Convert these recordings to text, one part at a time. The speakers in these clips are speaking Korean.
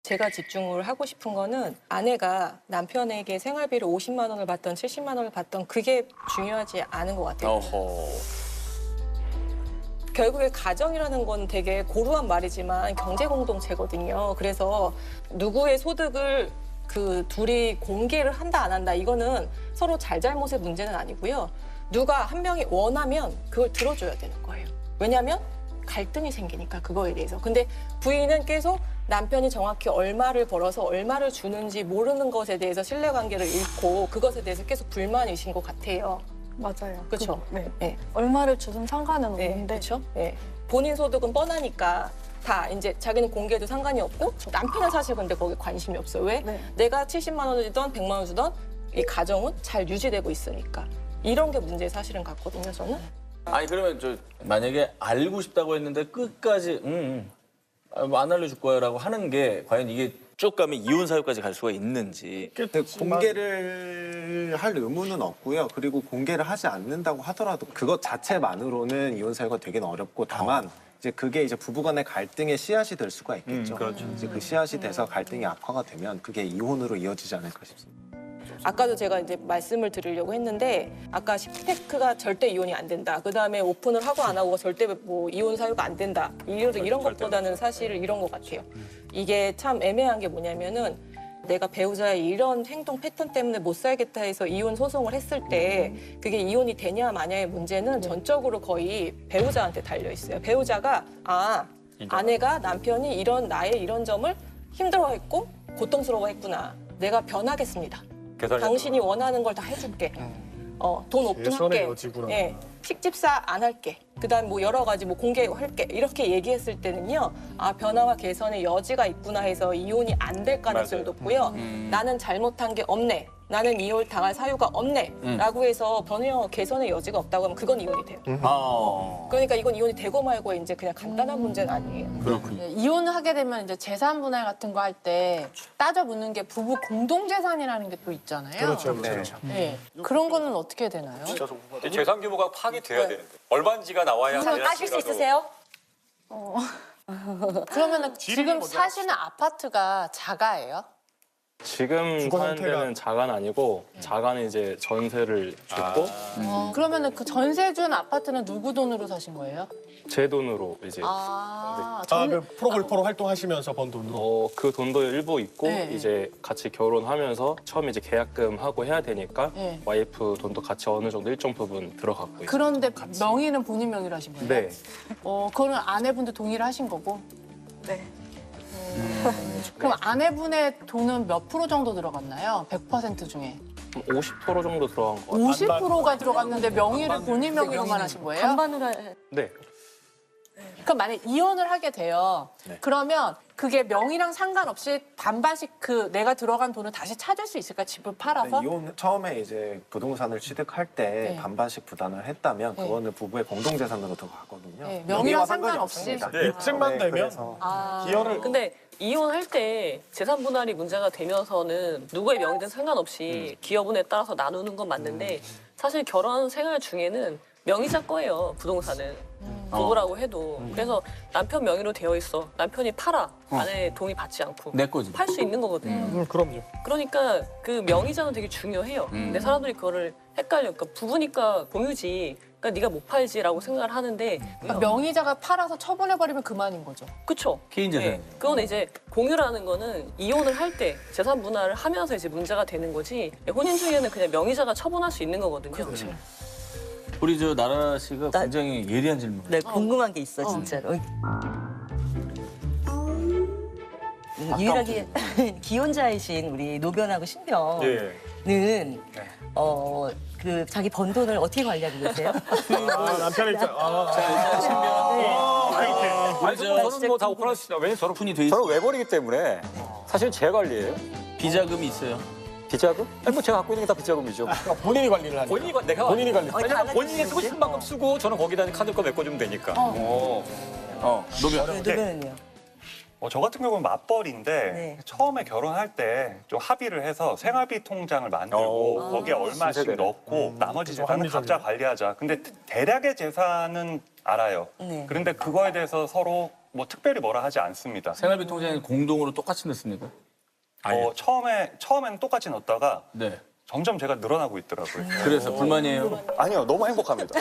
제가 집중을 하고 싶은 거는 아내가 남편에게 생활비를 50만 원을 받던 70만 원을 받던 그게 중요하지 않은 것 같아요. 어허. 결국에 가정이라는 건 되게 고루한 말이지만 경제 공동체거든요. 그래서 누구의 소득을 그 둘이 공개를 한다 안 한다 이거는 서로 잘잘못의 문제는 아니고요. 누가 한 명이 원하면 그걸 들어줘야 되는 거예요. 왜냐하면 갈등이 생기니까 그거에 대해서. 근데 부인은 계속 남편이 정확히 얼마를 벌어서 얼마를 주는지 모르는 것에 대해서 신뢰관계를 잃고 그것에 대해서 계속 불만이신 것 같아요. 맞아요. 그렇죠? 네. 네. 얼마를 주든 상관은 네, 없는데 그렇죠? 네. 본인 소득은 뻔하니까 다 이제 자기는 공개해도 상관이 없고 남편은 사실 근데 거기에 관심이 없어요. 왜? 네. 내가 70만 원을 주던 100만 원 주던 이 가정은 잘 유지되고 있으니까. 이런 게 문제 사실은 같거든요, 저는. 아니 그러면 저 만약에 알고 싶다고 했는데 끝까지 안 알려줄 거야라고 하는 게 과연 이게 쭉 가면 이혼 사유까지 갈 수가 있는지. 근데 공개를 할 의무는 없고요. 그리고 공개를 하지 않는다고 하더라도 그것 자체만으로는 이혼 사유가 되기는 어렵고 다만 이제 그게 이제 부부간의 갈등의 씨앗이 될 수가 있겠죠. 그렇죠. 이제 그 씨앗이 돼서 갈등이 악화가 되면 그게 이혼으로 이어지지 않을까 싶습니다. 아까도 제가 이제 말씀을 드리려고 했는데 아까 식테크가 절대 이혼이 안 된다. 그다음에 오픈을 하고 안 하고가 절대 뭐 이혼 사유가 안 된다. 이런 것보다는 사실 이런 것 같아요. 이게 참 애매한 게 뭐냐면은 내가 배우자의 이런 행동 패턴 때문에 못 살겠다 해서 이혼 소송을 했을 때 그게 이혼이 되냐 마냐의 문제는 전적으로 거의 배우자한테 달려 있어요. 배우자가 아내가 남편이 이런 나의 이런 점을 힘들어했고 고통스러워했구나. 내가 변하겠습니다. 당신이 원하는 걸 다 해줄게. 돈 오픈할게. 예, 식집사 안 할게. 그다음 뭐 여러 가지 뭐 공개할게. 이렇게 얘기했을 때는요. 아 변화와 개선의 여지가 있구나 해서 이혼이 안 될 가능성이 높고요. 나는 잘못한 게 없네. 나는 이혼 당할 사유가 없네. 라고 해서 변화 개선의 여지가 없다고 하면 그건 이혼이 돼요. 그러니까 이건 이혼이 되고 말고 이제 그냥 간단한 문제는 아니에요. 그렇군요. 네, 이혼을 하게 되면 이제 재산 분할 같은 거 할 때 따져 묻는 게 부부 공동 재산이라는 게 또 있잖아요. 그렇죠. 네. 그런 거는 어떻게 되나요? 재산 규모가 파악이 돼야 되는데 얼마인지가 나와야 아실 수 있으세요? 그러면은 지금 사시는 아파트가 자가예요? 지금 주거 사는 형태가- 데는 자가는 아니고 자가는 이제 전세를 줬고 그러면은 그 전세 준 아파트는 누구 돈으로 사신 거예요? 제 돈으로 이제 그 프로골퍼로 활동하시면서 번 돈으로. 그 돈도 일부 있고 네. 이제 같이 결혼하면서 처음에 이제 계약금 하고 해야 되니까 네. 와이프 돈도 같이 어느 정도 일정 부분 들어갔고 있어요. 그런데 명의는 본인 명의로 하신 거예요? 네. 그거는 아내분도 동의를 하신 거고? 네. 그럼 아내분의 돈은 몇 프로 정도 들어갔나요? 100% 중에. 50% 정도 들어간 것 같아요. 50%가 들어갔는데 명의를 본인 명의로만 하신 거예요? 반반으로 네. 그럼 만약에 이혼을 하게 돼요. 그러면 그게 명의랑 상관없이 반반씩 그 내가 들어간 돈을 다시 찾을 수 있을까? 집을 팔아서? 이혼 처음에 이제 부동산을 취득할 때 네. 반반씩 부담을 했다면 네. 그거는 부부의 공동재산으로 들어가거든요. 네, 명의와 명의랑 상관이 상관없이. 없습니다. 입증만 되면 그래서 기여를 근데 이혼할 때 재산 분할이 문제가 되면서는 누구의 명의든 상관없이 기여분에 따라서 나누는 건 맞는데 사실 결혼 생활 중에는 명의자 거예요, 부동산은. 부부라고 해도. 그래서 남편 명의로 되어 있어. 남편이 팔아. 아내 동의 받지 않고. 내 거지. 팔 수 있는 거거든요. 그럼요. 그러니까 그 명의자는 되게 중요해요. 근데 사람들이 그거를 헷갈려. 그러니까 부부니까 공유지. 그러니까 네가 못 팔지라고 생각을 하는데 그러니까 명의자가 팔아서 처분해버리면 그만인 거죠. 그쵸? 개인 재산. 네. 그건 이제 공유라는 거는 이혼을 할 때 재산 분할을 하면서 이제 문제가 되는 거지 혼인 중에는 그냥 명의자가 처분할 수 있는 거거든요. 우리 저 나라 씨가 굉장히 예리한 질문. 네, 궁금한 게 있어, 진짜로. 유일하게 기혼자이신 우리 노변하고 신변은 그 자기 번 돈을 어떻게 관리하고 계세요? 남편 입장. 아니 저는 뭐 다 오픈할 수 있어요. 왜냐면 저는 오픈이 돼 있어요. 저는 외벌이기 때문에 사실 제 관리예요. 비자금이 있어요. 비자금? 아니 뭐 제가 갖고 있는 게 다 비자금이죠. 본인이 관리를 하니까. 내가 본인이 관리. 왜냐면 본인이 쓰고 싶은 만큼 쓰고 저는 거기다 카드 거 메꿔주면 되니까. 노변. 네, 노변은요? 저 같은 경우는 맞벌이인데 네. 처음에 결혼할 때 좀 합의를 해서 생활비 통장을 만들고 거기에 얼마씩 신세대네. 넣고 나머지 재산은 합리적이네. 각자 관리하자. 근데 대략의 재산은 알아요. 네. 그런데 그거에 대해서 서로 뭐 특별히 뭐라 하지 않습니다. 생활비 통장에 공동으로 똑같이 넣습니까? 처음에는 똑같이 넣었다가 네. 점점 제가 늘어나고 있더라고요. 그래서 불만이에요? 아니요, 너무 행복합니다.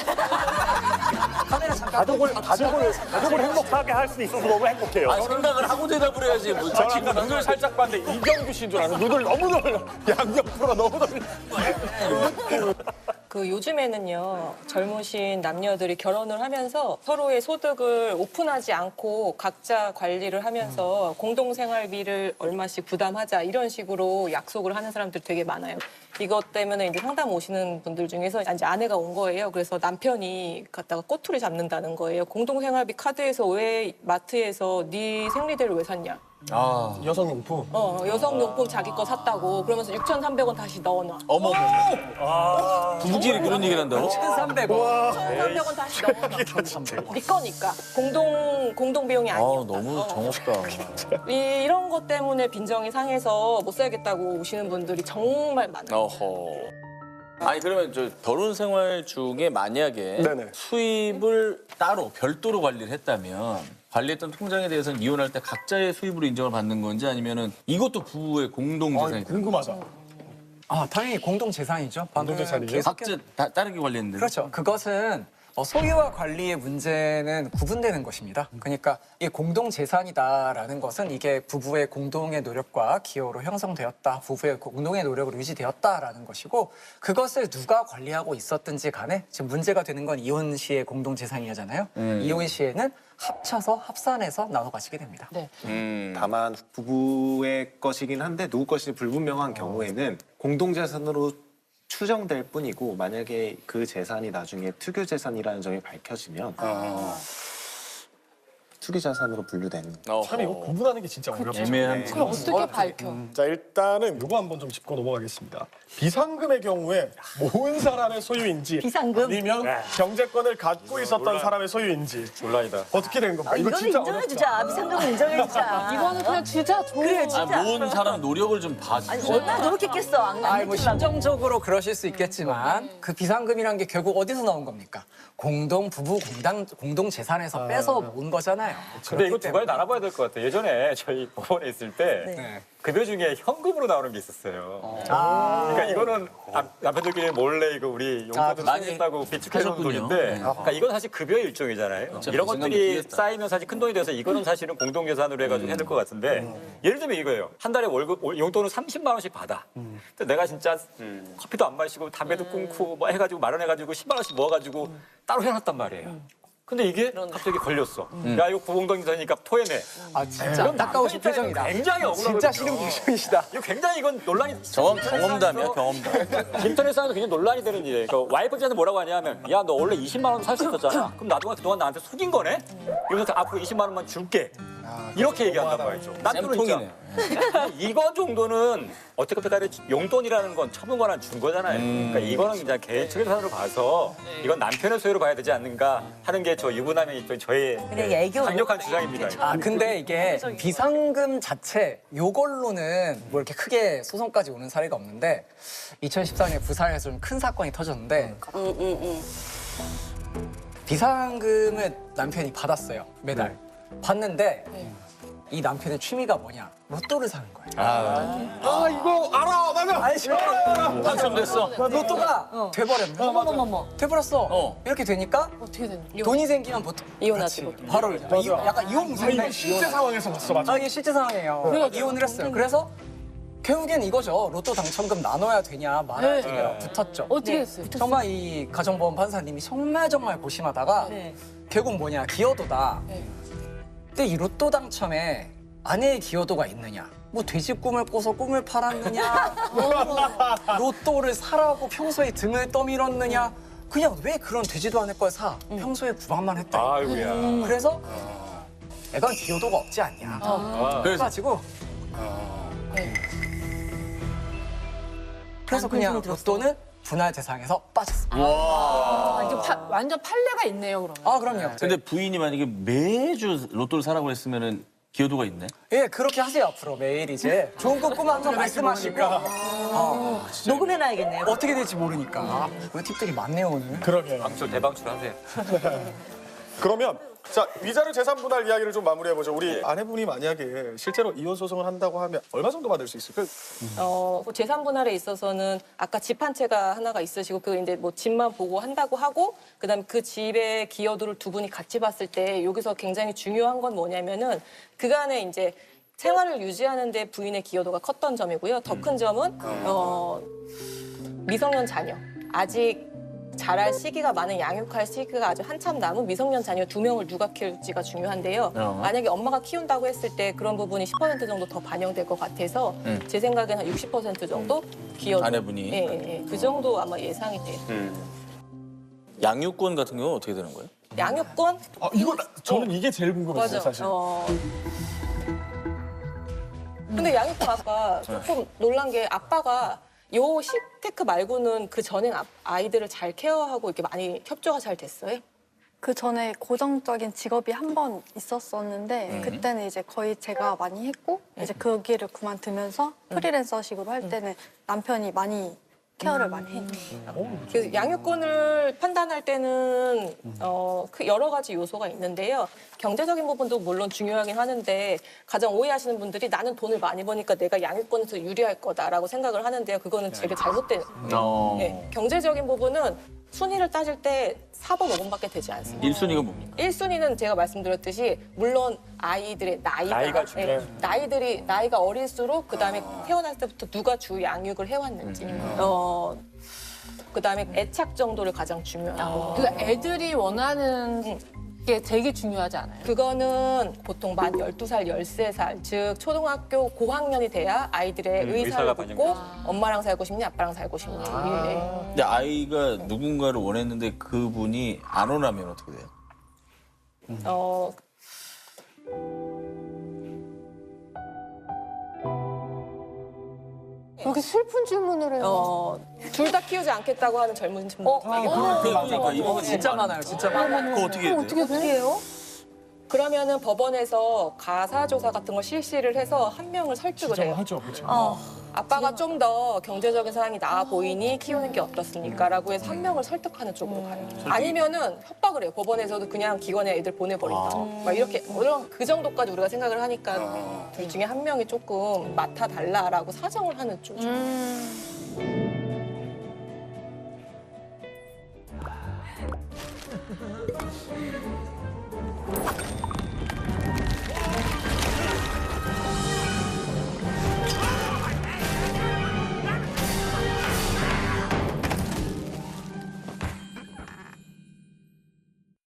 가족을 행복하게 할 수 있어서 너무 행복해요. 아, 생각을 하고 대답을 해야지. 뭐 저 지금 눈을 살짝 봤는데 이경규 씨인 줄 알았는데 눈을 너무 돌려. 양옆으로가 너무 돌려. 그 요즘에는요 젊으신 남녀들이 결혼을 하면서 서로의 소득을 오픈하지 않고 각자 관리를 하면서 공동생활비를 얼마씩 부담하자 이런 식으로 약속을 하는 사람들 되게 많아요. 이것 때문에 이제 상담 오시는 분들 중에서 이제 아내가 온 거예요. 그래서 남편이 갖다가 꼬투리 잡는다는 거예요. 공동생활비 카드에서 왜 마트에서 네 생리대를 왜 샀냐? 아, 여성용품. 여성용품 자기 거 샀다고 그러면서 6,300원 다시 넣어놔. 어머. 부부끼리 그런 얘기를 한다고? 1,300원. 1,300원 다시 넣어놔. 네 거니까. 공동 비용이 아, 아니야. 너무 정없다. 이런 것 때문에 빈정이 상해서 못 살겠다고 오시는 분들이 정말 많아요. 어허. 아니 그러면 저 결혼 생활 중에 만약에 네네. 수입을 따로 별도로 관리를 했다면 관리했던 통장에 대해서는 이혼할 때 각자의 수입으로 인정을 받는 건지 아니면은 이것도 부부의 공동 재산인가요? 궁금하다. 당연히 공동 재산이죠. 공동재산이죠? 각자 다르게 관리했는데. 그렇죠. 그것은 소유와 관리의 문제는 구분되는 것입니다. 그러니까 이 공동 재산이다라는 것은 이게 부부의 공동의 노력과 기여로 형성되었다, 부부의 공동의 노력으로 유지되었다라는 것이고 그것을 누가 관리하고 있었든지 간에 지금 문제가 되는 건 이혼 시의 공동 재산이잖아요. 이혼 시에는 합쳐서 합산해서 나눠 가지게 됩니다. 네. 다만 부부의 것이긴 한데 누구 것이 불분명한 경우에는 공동재산으로 추정될 뿐이고 만약에 그 재산이 나중에 투교재산이라는 점이 밝혀지면 투기자산으로 분류되는. 참 이거 구분하는 게 진짜 어렵죠. 애매한. 그럼 어떻게 밝혀? 자 일단은 이거 한번 좀 짚고 넘어가겠습니다. 비상금의 경우에 모은 사람의 소유인지 비상금? 아니면 경제권을 갖고 있었던 사람의 소유인지 논란이다. 어떻게 되는 겁니까? 이거 이거는 진짜 인정해주자. 비상금은 인정해주자. 이거는 그냥 주자 줘. 그래, 아, 진짜. 모은 사람 노력을 좀 봐주죠. 아니, 얼마나 노력했겠어. 안 뭐 해주려고. 심정적으로 그러실 수 있겠지만 그 비상금이란 게 결국 어디서 나온 겁니까? 공동 부부 공동 재산에서 빼서 모은 거잖아요. 근데 이거 두 가지 나눠봐야 될 것 같아요. 예전에 저희 법원에 있을 때 네. 급여 중에 현금으로 나오는 게 있었어요. 그러니까 이거는 남편들끼리 몰래 이거 우리 용돈을 많이 쓰겠다고 비축해놓은 하셨군요. 돈인데 네. 그러니까 이건 사실 급여의 일종이잖아요. 진짜 이런 비상금 것들이 뛰겠다. 쌓이면 사실 큰 돈이 돼서 이거는 사실은 공동재산으로 해가지고 해야 될 것 같은데 예를 들면 이거예요. 한 달에 용돈을 30만 원씩 받아. 근데 내가 진짜 커피도 안 마시고 담배도 끊고 뭐 해가지고 마련해가지고 10만 원씩 모아가지고 따로 해놨단 말이에요. 근데 이게 갑자기 걸렸어. 야 이거 구공동재산이니까 토해내. 진짜 안타까우신 표정이다. 굉장히 억울하거든요. 진짜 싫은 표정이시다. 이거 굉장히 이건 논란이 경험담이야, 경험담. 인터넷상에서 굉장히 논란이 되는 일이에요. 그러니까 와이프한테 뭐라고 하냐면 야 너 원래 20만 원 살 수 있었잖아. 그럼 나도 그동안 나한테 속인 거네? 이러면서 앞으로 20만 원만 줄게. 이렇게 얘기한단 말이죠. 남편은 진짜 이거 정도는 어떻게 간에 용돈이라는 건 처분권한 준 거잖아요. 그러니까 이거는 그냥 개인 측에서 봐서 이건 남편의 소유로 봐야 되지 않는가 하는 게 저 유부남의 있던 저의 그래, 애교. 강력한 주장입니다. 근데 이게 비상금 자체 요걸로는 뭐 이렇게 크게 소송까지 오는 사례가 없는데 2014년에 부산에서 좀 큰 사건이 터졌는데 비상금을 남편이 받았어요. 매달. 받는데 이 남편의 취미가 뭐냐? 로또를 사는 거예요. 아 이거 알아 맞아. 당첨됐어. 로또가 돼버렸네. 어머머머. 돼버렸어. 이렇게 되니까 어떻게 되는? 돈이 생기면 보통 이혼하시고. 바로 약간 이혼 아 무상인데 이거 실제 상황에서 봤어 맞아. 이게 실제 상황이에요. 이혼을 했어요. 그래서 결국엔 이거죠. 로또 당첨금 나눠야 되냐 말아야 되냐 붙었죠. 어떻게 했어요? 정말 이 가정보험 판사님이 정말 고심하다가 네. 결국 뭐냐 기여도다. 근데 이 로또 당첨에 아내의 기여도가 있느냐? 뭐 돼지 꿈을 꿔서 꿈을 팔았느냐? 로또를 사라고 평소에 등을 떠밀었느냐? 그냥 왜 그런 되지도 않을 걸 사? 평소에 구박만 했다. 아이고야. 그래서 애가 기여도가 없지 않냐? 그래가지고 그래서 그냥 로또는 분할 대상에서 빠졌습니다. 이거 완전 판례가 있네요, 그러면. 아 그럼요. 근데 부인이 만약에 매주 로또를 사라고 했으면은 기여도가 있네? 예 그렇게 하세요 앞으로 매일 이제 좋은 거 꾸면 항상 말씀하시고 녹음해놔야겠네요. 어떻게 될지 모르니까 왜 팁들이 많네요 오늘. 그러게요. 방출 대방출 하세요. 그러면 자 위자료 재산 분할 이야기를 좀 마무리해보죠. 우리 아내분이 만약에 실제로 이혼 소송을 한다고 하면 얼마 정도 받을 수 있을까요? 그 재산 분할에 있어서는 아까 집 한 채가 하나가 있으시고 그 이제 뭐 집만 보고 한다고 하고 그다음에 그 집의 기여도를 두 분이 같이 봤을 때 여기서 굉장히 중요한 건 뭐냐면은 그간에 이제 생활을 유지하는데 부인의 기여도가 컸던 점이고요. 더 큰 점은 미성년 자녀 아직 자랄 시기가 많은 양육할 시기가 아주 한참 남은 미성년 자녀 2명을 누가 키울지가 중요한데요. 만약에 엄마가 키운다고 했을 때 그런 부분이 10% 정도 더 반영될 것 같아서 제 생각에는 한 60% 정도 기여도. 아내분이? 예. 그 정도 아마 예상이 돼요. 양육권 같은 경우는 어떻게 되는 거예요? 양육권? 저는 이게 제일 궁금했어요, 맞아. 사실. 근데 양육권 아까 조금 놀란 게 아빠가 요 시테크 말고는 그 전엔 아이들을 잘 케어하고 이렇게 많이 협조가 잘 됐어요? 그 전에 고정적인 직업이 한 번 있었었는데 그때는 이제 거의 제가 많이 했고 이제 그 길을 그만두면서 프리랜서식으로 할 때는 남편이 많이 케어를 많이 해요. 그 양육권을 판단할 때는 그 여러 가지 요소가 있는데요. 경제적인 부분도 물론 중요하긴 하는데 가장 오해하시는 분들이 나는 돈을 많이 버니까 내가 양육권에서 유리할 거다라고 생각을 하는데요. 그거는 되게 잘못된. 네, 경제적인 부분은 순위를 따질 때 4번, 5번밖에 되지 않습니다. 1순위가 뭡니까? 1순위는 제가 말씀드렸듯이 물론 아이들의 나이가 중요해요. 나이가 어릴수록 그다음에 태어날 때부터 누가 주 양육을 해왔는지 그다음에 애착 정도를 가장 중요하고 그러니까 애들이 원하는 게 되게 중요하지 않아요? 그거는 보통 만 12살, 13살 즉 초등학교 고학년이 돼야 아이들의 의사를 의사가 묻고 엄마랑 살고 싶니 아빠랑 살고 싶니 근데 아이가 누군가를 원했는데 그분이 안 오라면 어떻게 돼요? 이렇게 슬픈 질문을 해요. 둘 다 키우지 않겠다고 하는 젊은 친구. 그러니까 이런 거 진짜 많아요, 진짜 많아요. 그거 어떻게 해야 돼요? 어떻게 해요? 그러면은 법원에서 가사조사 같은 걸 실시를 해서 한 명을 설득을 해요. 하죠, 그렇죠. 아빠가 좀 더 경제적인 상황이 나아 보이니 키우는 게 어떻습니까? 라고 해서 한 명을 설득하는 쪽으로 가요. 아니면은 협박을 해요. 법원에서도 그냥 기관에 애들 보내버린다. 막 이렇게 물론 그 정도까지 우리가 생각을 하니까 둘 중에 한 명이 조금 맡아달라라고 사정을 하는 쪽이죠.